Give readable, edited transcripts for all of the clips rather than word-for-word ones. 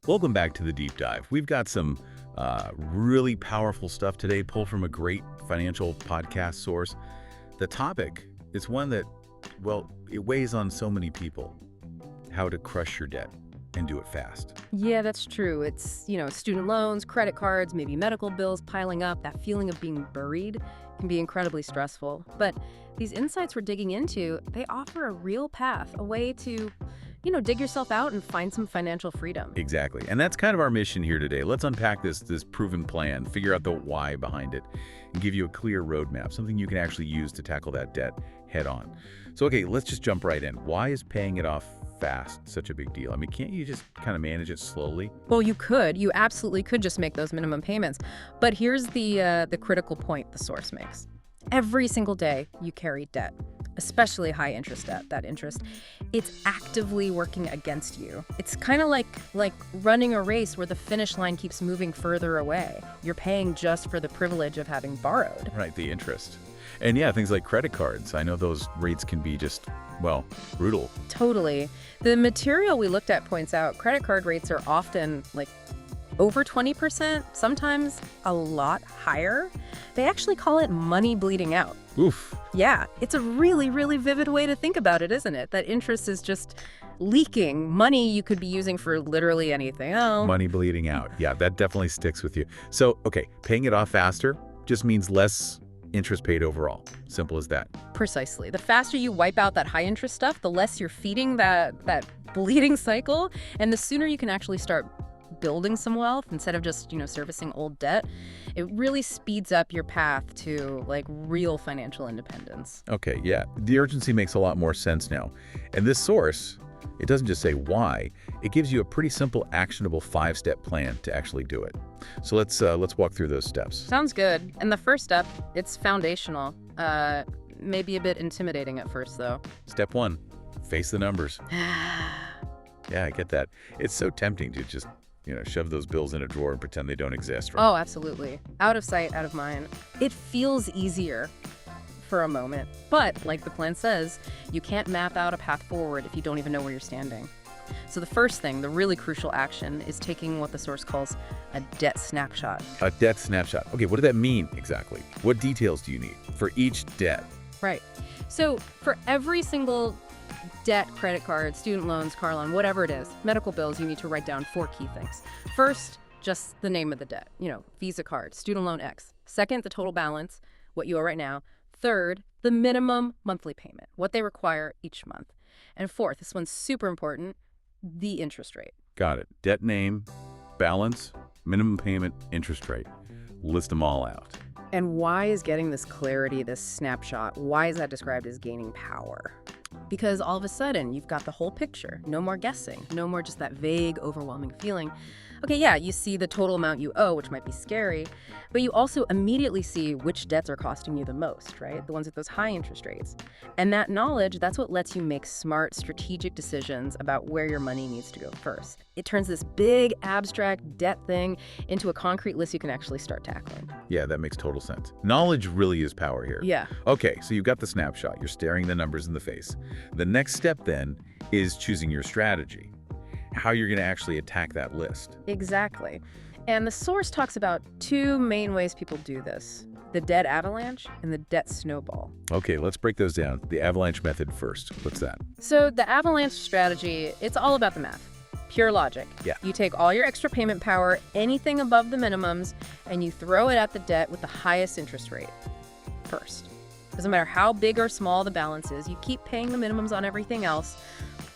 Welcome back to the deep dive. We've got some really powerful stuff today, pulled from a great financial podcast source. The topic is one that, well, it weighs on so many people: how to crush your debt and do it fast. Yeah, that's true. It's, student loans, credit cards, maybe medical bills piling up. That feeling of being buried can be incredibly stressful. But these insights we're digging into, they offer a real path, a way to, dig yourself out and find some financial freedom. Exactly. And that's kind of our mission here today. Let's unpack this proven plan, figure out the why behind it, and give you a clear roadmap, something you can actually use to tackle that debt head on. So, okay, let's just jump right in. Why is paying it off fast such a big deal? I mean, can't you just kind of manage it slowly? Well, you could. You absolutely could just make those minimum payments. But here's the critical point the source makes. Every single day you carry debt, especially high interest debt. That interest, it's actively working against you. It's kind of like running a race where the finish line keeps moving further away. You're paying just for the privilege of having borrowed. Right, the interest. And yeah, things like credit cards. I know those rates can be just, well, brutal. Totally. The material we looked at points out credit card rates are often over 20%, sometimes a lot higher. They actually call it money bleeding out. Oof. Yeah, it's a really, really vivid way to think about it, isn't it? That interest is just leaking money you could be using for literally anything else. Money bleeding out. Yeah, that definitely sticks with you. So, okay, paying it off faster just means less interest paid overall. Simple as that. Precisely. The faster you wipe out that high interest stuff, the less you're feeding that bleeding cycle, and the sooner you can actually start building some wealth instead of just, servicing old debt. It really speeds up your path to real financial independence. Okay, yeah. The urgency makes a lot more sense now. And this source, it doesn't just say why, it gives you a pretty simple, actionable 5-step plan to actually do it. So let's walk through those steps. Sounds good. And the first step, it's foundational. Maybe a bit intimidating at first, though. Step 1, face the numbers. Yeah, I get that. It's so tempting to just shove those bills in a drawer and pretend they don't exist, right? Oh, absolutely. Out of sight, out of mind. It feels easier for a moment. But, like the plan says, you can't map out a path forward if you don't even know where you're standing. So the first thing, the really crucial action, is taking what the source calls a debt snapshot. A debt snapshot. Okay, what does that mean exactly? What details do you need for each debt? Right. So for every single debt, credit card, student loans, car loan, whatever it is, medical bills, you need to write down 4 key things. First, just the name of the debt, Visa card, student loan X. Second, the total balance, what you owe right now. Third, the minimum monthly payment, what they require each month. And fourth, this one's super important, the interest rate. Got it. Debt name, balance, minimum payment, interest rate. List them all out. And why is getting this clarity, this snapshot, why is that described as gaining power? Because all of a sudden, you've got the whole picture. No more guessing. No more just that vague, overwhelming feeling. Okay, yeah, you see the total amount you owe, which might be scary, but you also immediately see which debts are costing you the most, right? The ones with those high interest rates. And that knowledge, that's what lets you make smart, strategic decisions about where your money needs to go first. It turns this big, abstract debt thing into a concrete list you can actually start tackling. Yeah, that makes total sense. Knowledge really is power here. Yeah. Okay, so you've got the snapshot. You're staring the numbers in the face. The next step then is choosing your strategy, how you're going to actually attack that list. Exactly. And the source talks about 2 main ways people do this: the debt avalanche and the debt snowball. Okay, let's break those down. The avalanche method first. What's that? So the avalanche strategy, it's all about the math. Pure logic. Yeah. You take all your extra payment power, anything above the minimums, and you throw it at the debt with the highest interest rate first. Doesn't matter how big or small the balance is, you keep paying the minimums on everything else,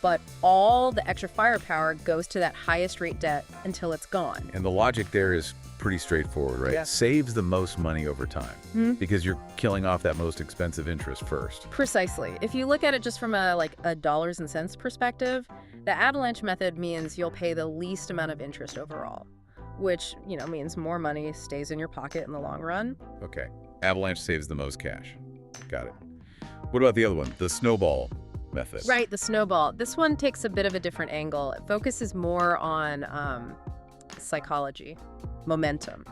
but all the extra firepower goes to that highest rate debt until it's gone. And the logic there is pretty straightforward, right? Yeah. Saves the most money over time because you're killing off that most expensive interest first. Precisely. If you look at it just from a dollars and cents perspective, the avalanche method means you'll pay the least amount of interest overall, which, means more money stays in your pocket in the long run. Okay. Avalanche saves the most cash. Got it. What about the other one, the snowball method? Right, the snowball. This one takes a bit of a different angle. It focuses more on psychology, momentum.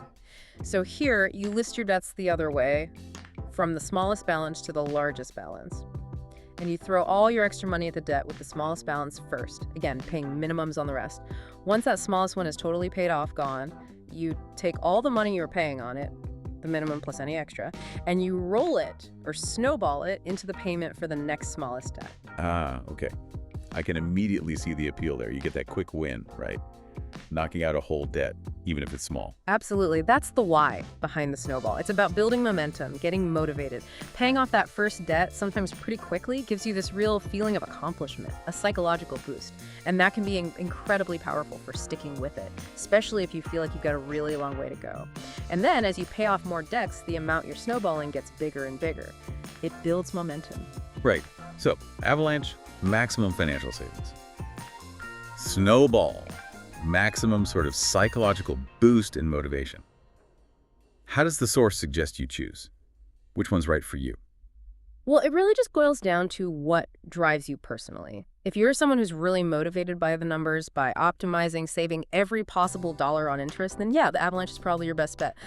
So here, you list your debts the other way, from the smallest balance to the largest balance. and you throw all your extra money at the debt with the smallest balance first. Again, paying minimums on the rest. Once that smallest one is totally paid off, gone, you take all the money you're paying on it, the minimum plus any extra, and you roll it or snowball it into the payment for the next smallest debt. Ah, okay. I can immediately see the appeal there. You get that quick win, right? Knocking out a whole debt, even if it's small. Absolutely. That's the why behind the snowball. It's about building momentum, getting motivated. Paying off that first debt, sometimes pretty quickly, gives you this real feeling of accomplishment, a psychological boost. And that can be incredibly powerful for sticking with it, especially if you feel like you've got a really long way to go. And then as you pay off more debts, the amount you're snowballing gets bigger and bigger. It builds momentum. Right. So, Avalanche, maximum financial savings. Snowball, maximum sort of psychological boost and motivation. How does the source suggest you choose? Which one's right for you? Well, it really just boils down to what drives you personally. If you're someone who's really motivated by the numbers, by optimizing, saving every possible dollar on interest, then yeah, the Avalanche is probably your best bet.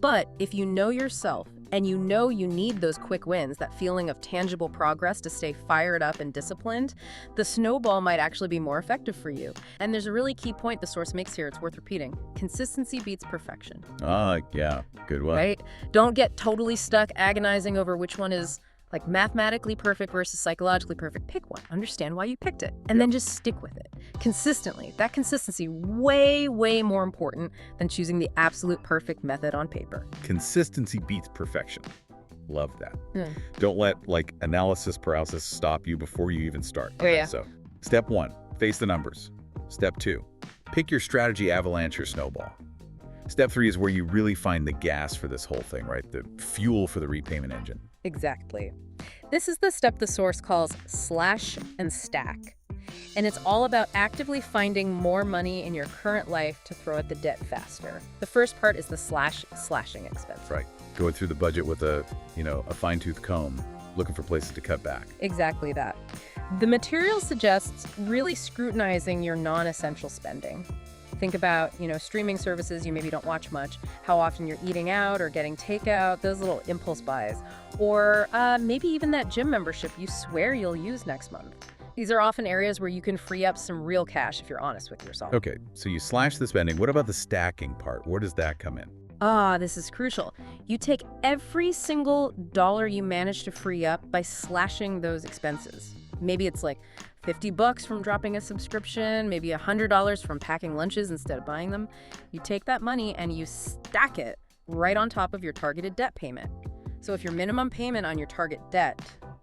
But if you know yourself and you know you need those quick wins, that feeling of tangible progress to stay fired up and disciplined, the snowball might actually be more effective for you. And there's a really key point the source makes here, it's worth repeating. Consistency beats perfection. Ah, yeah, good one. Right? Don't get totally stuck agonizing over which one is like mathematically perfect versus psychologically perfect. Pick one. Understand why you picked it. And then just stick with it. Consistently. That consistency, way, way more important than choosing the absolute perfect method on paper. Consistency beats perfection. Love that. Hmm. Don't let, analysis paralysis stop you before you even start. Oh, yeah. So, step 1, face the numbers. Step 2, pick your strategy, Avalanche or Snowball. Step 3 is where you really find the gas for this whole thing, right? The fuel for the repayment engine. Exactly. This is the step the source calls slash and stack. And it's all about actively finding more money in your current life to throw at the debt faster. The first part is the slashing expense. Right. Going through the budget with a fine-tooth comb, looking for places to cut back. Exactly that. The material suggests really scrutinizing your non-essential spending. Think about, streaming services you maybe don't watch much, how often you're eating out or getting takeout, those little impulse buys. Or maybe even that gym membership you swear you'll use next month. These are often areas where you can free up some real cash if you're honest with yourself. Okay, so you slash the spending. What about the stacking part? Where does that come in? This is crucial. You take every single dollar you manage to free up by slashing those expenses. Maybe it's like $50 from dropping a subscription, maybe $100 from packing lunches instead of buying them. You take that money and you stack it right on top of your targeted debt payment. So if your minimum payment on your target debt,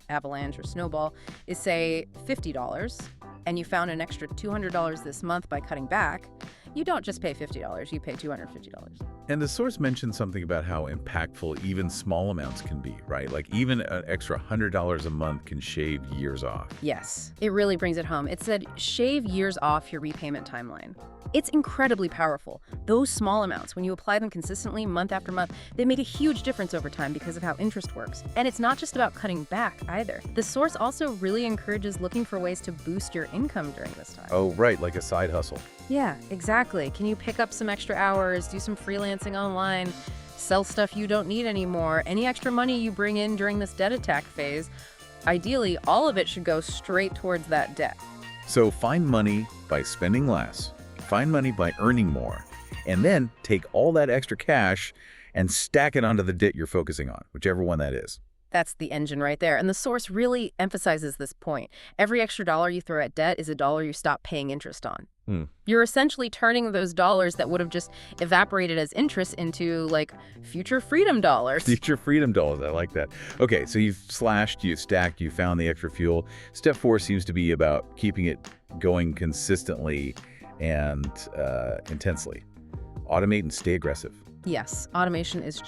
Avalanche or Snowball, is say $50, and you found an extra $200 this month by cutting back, you don't just pay $50, you pay $250. And the source mentioned something about how impactful even small amounts can be, right? Like even an extra $100 a month can shave years off. Yes, it really brings it home. It said, shave years off your repayment timeline. It's incredibly powerful. Those small amounts, when you apply them consistently month after month, they make a huge difference over time because of how interest works. And it's not just about cutting back either. The source also really encourages looking for ways to boost your income during this time. Oh, right, like a side hustle. Yeah, exactly. Can you pick up some extra hours, do some freelancing online, sell stuff you don't need anymore? Any extra money you bring in during this debt attack phase, ideally, all of it should go straight towards that debt. So find money by spending less, find money by earning more, and then take all that extra cash and stack it onto the debt you're focusing on, whichever one that is. That's the engine right there. And the source really emphasizes this point. Every extra dollar you throw at debt is a dollar you stop paying interest on. You're essentially turning those dollars that would have just evaporated as interest into future freedom dollars. Future freedom dollars. I like that. Okay, so you've slashed, you've stacked, you found the extra fuel. Step 4 seems to be about keeping it going consistently and intensely. Automate and stay aggressive. Yes, automation is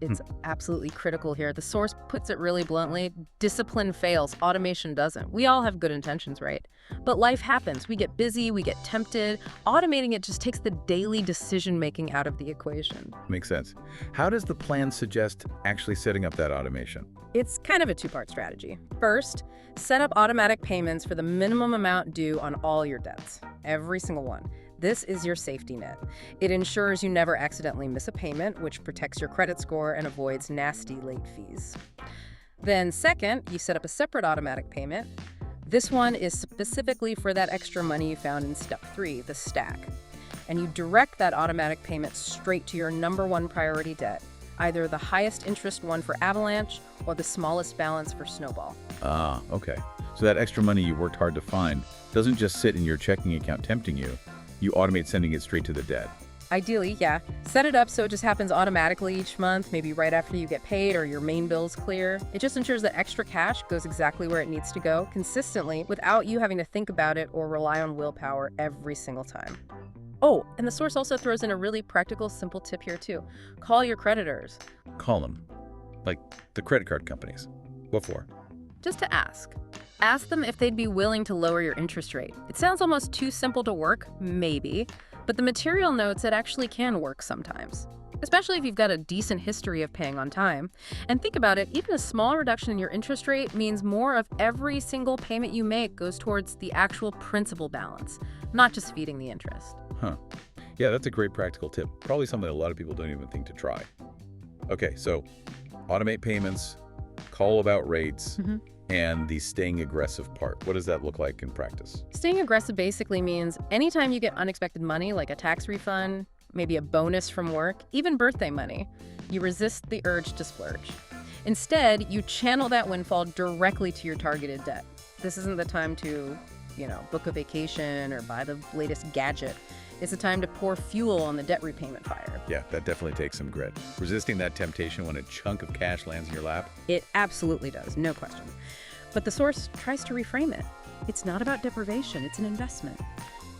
it's absolutely critical here. The source puts it really bluntly, discipline fails, automation doesn't. We all have good intentions, right? But life happens. We get busy, we get tempted. Automating it just takes the daily decision-making out of the equation. Makes sense. How does the plan suggest actually setting up that automation? It's kind of a two-part strategy. First, set up automatic payments for the minimum amount due on all your debts, every single one. This is your safety net. It ensures you never accidentally miss a payment, which protects your credit score and avoids nasty late fees. Then second, you set up a separate automatic payment. This one is specifically for that extra money you found in step 3, the stack. And you direct that automatic payment straight to your number 1 priority debt, either the highest interest one for Avalanche or the smallest balance for Snowball. Ah, okay. So that extra money you worked hard to find doesn't just sit in your checking account tempting you. You automate sending it straight to the debt. Ideally, yeah. Set it up so it just happens automatically each month, maybe right after you get paid or your main bill's clear. It just ensures that extra cash goes exactly where it needs to go, consistently, without you having to think about it or rely on willpower every single time. Oh, and the source also throws in a really practical, simple tip here too. Call your creditors. Call them. Like the credit card companies. What for? Just to ask. Ask them if they'd be willing to lower your interest rate. It sounds almost too simple to work, maybe, but the material notes it actually can work sometimes, especially if you've got a decent history of paying on time. And think about it, even a small reduction in your interest rate means more of every single payment you make goes towards the actual principal balance, not just feeding the interest. Huh. Yeah, that's a great practical tip. Probably something a lot of people don't even think to try. Okay, so automate payments, call about rates, and the staying aggressive part. What does that look like in practice? Staying aggressive basically means anytime you get unexpected money, like a tax refund, maybe a bonus from work, even birthday money, you resist the urge to splurge. Instead, you channel that windfall directly to your targeted debt. This isn't the time to, book a vacation or buy the latest gadget. It's a time to pour fuel on the debt repayment fire. Yeah, that definitely takes some grit. Resisting that temptation when a chunk of cash lands in your lap? It absolutely does, no question. But the source tries to reframe it. It's not about deprivation, it's an investment.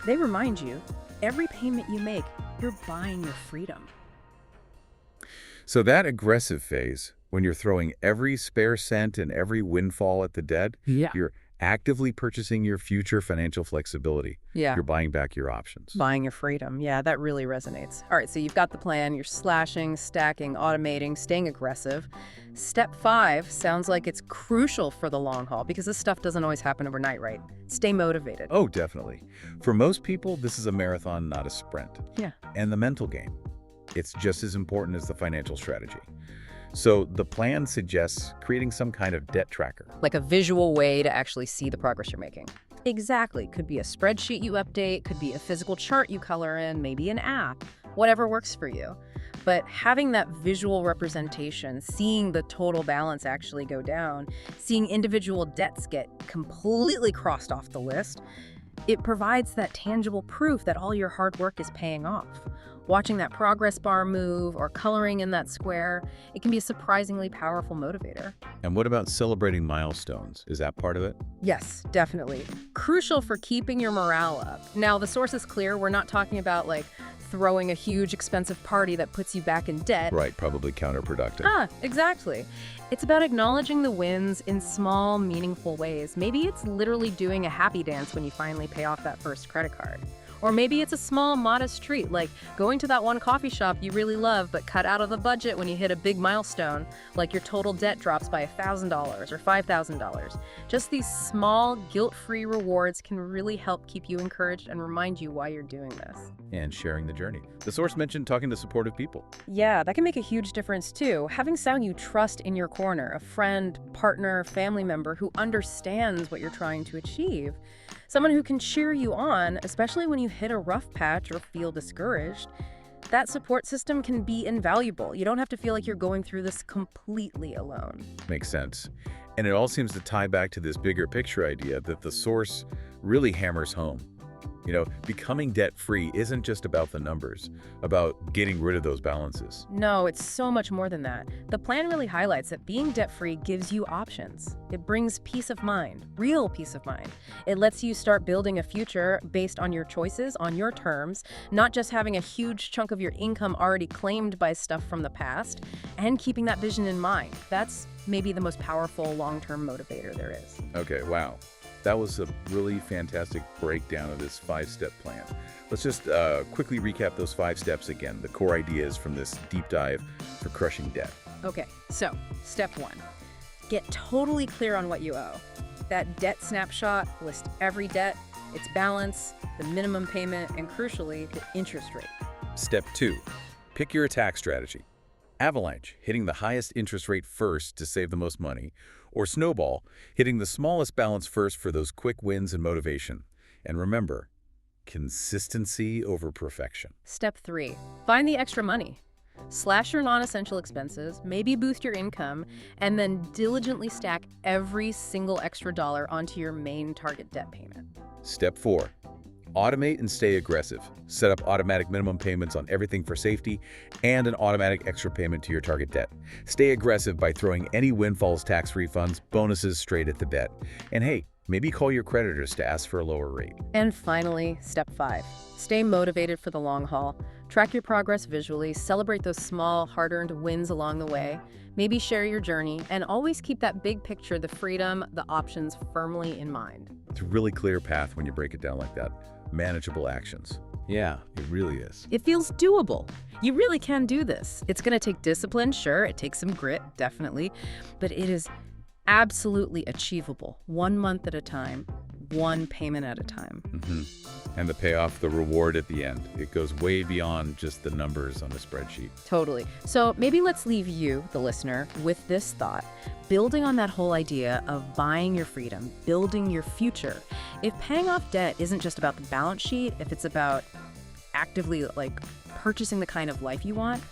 They remind you, every payment you make, you're buying your freedom. So that aggressive phase, when you're throwing every spare cent and every windfall at the debt, you're actively purchasing your future financial flexibility. Yeah. You're buying back your options. Buying your freedom. Yeah, that really resonates. All right, so you've got the plan. You're slashing, stacking, automating, staying aggressive. Step 5 sounds like it's crucial for the long haul because this stuff doesn't always happen overnight, right? Stay motivated. Oh, definitely. For most people, this is a marathon, not a sprint. Yeah. And the mental game. It's just as important as the financial strategy. So the plan suggests creating some kind of debt tracker. Like a visual way to actually see the progress you're making. Exactly. Could be a spreadsheet you update, could be a physical chart you color in, maybe an app, whatever works for you. But having that visual representation, seeing the total balance actually go down, seeing individual debts get completely crossed off the list, it provides that tangible proof that all your hard work is paying off. Watching that progress bar move or coloring in that square, it can be a surprisingly powerful motivator. And what about celebrating milestones? Is that part of it? Yes, definitely. Crucial for keeping your morale up. Now, the source is clear. We're not talking about throwing a huge expensive party that puts you back in debt. Right, probably counterproductive. Exactly. It's about acknowledging the wins in small, meaningful ways. Maybe it's literally doing a happy dance when you finally pay off that first credit card. Or maybe it's a small, modest treat, like going to that one coffee shop you really love but cut out of the budget when you hit a big milestone, like your total debt drops by $1,000 or $5,000. Just these small, guilt-free rewards can really help keep you encouraged and remind you why you're doing this. And sharing the journey. The source mentioned talking to supportive people. Yeah, that can make a huge difference too. Having someone you trust in your corner, a friend, partner, family member who understands what you're trying to achieve. Someone who can cheer you on, especially when you hit a rough patch or feel discouraged. That support system can be invaluable. You don't have to feel like you're going through this completely alone. Makes sense. And it all seems to tie back to this bigger picture idea that the source really hammers home. Becoming debt-free isn't just about the numbers, about getting rid of those balances. No, it's so much more than that. The plan really highlights that being debt-free gives you options. It brings peace of mind, real peace of mind. It lets you start building a future based on your choices, on your terms, not just having a huge chunk of your income already claimed by stuff from the past, and keeping that vision in mind. That's maybe the most powerful long-term motivator there is. Okay, wow. That was a really fantastic breakdown of this 5-step plan. Let's just quickly recap those 5 steps again, the core ideas from this deep dive for crushing debt. Okay, so step 1, get totally clear on what you owe. That debt snapshot lists every debt, its balance, the minimum payment, and crucially, the interest rate. Step 2, pick your attack strategy. Avalanche, hitting the highest interest rate first to save the most money, or Snowball, hitting the smallest balance first for those quick wins and motivation. And remember, consistency over perfection. Step 3. Find the extra money. Slash your non-essential expenses, maybe boost your income, and then diligently stack every single extra dollar onto your main target debt payment. Step 4. Automate and stay aggressive. Set up automatic minimum payments on everything for safety and an automatic extra payment to your target debt. Stay aggressive by throwing any windfalls, tax refunds, bonuses straight at the debt. And hey, maybe call your creditors to ask for a lower rate. And finally, step 5. Stay motivated for the long haul. Track your progress visually, celebrate those small, hard-earned wins along the way, maybe share your journey, and always keep that big picture, the freedom, the options firmly in mind. It's a really clear path when you break it down like that. Manageable actions. Yeah, it really is. It feels doable. You really can do this. It's going to take discipline, sure. It takes some grit, definitely. But it is absolutely achievable. 1 month at a time, one payment at a time. And the payoff, the reward at the end, it goes way beyond just the numbers on a spreadsheet. Totally. So maybe let's leave you, the listener, with this thought. Building on that whole idea of buying your freedom, building your future. If paying off debt isn't just about the balance sheet, if it's about actively purchasing the kind of life you want,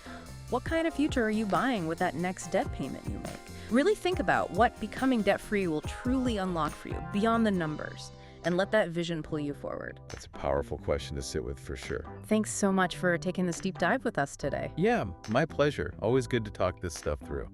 what kind of future are you buying with that next debt payment you make? Really think about what becoming debt-free will truly unlock for you beyond the numbers, and let that vision pull you forward. That's a powerful question to sit with for sure. Thanks so much for taking this deep dive with us today. Yeah, my pleasure. Always good to talk this stuff through.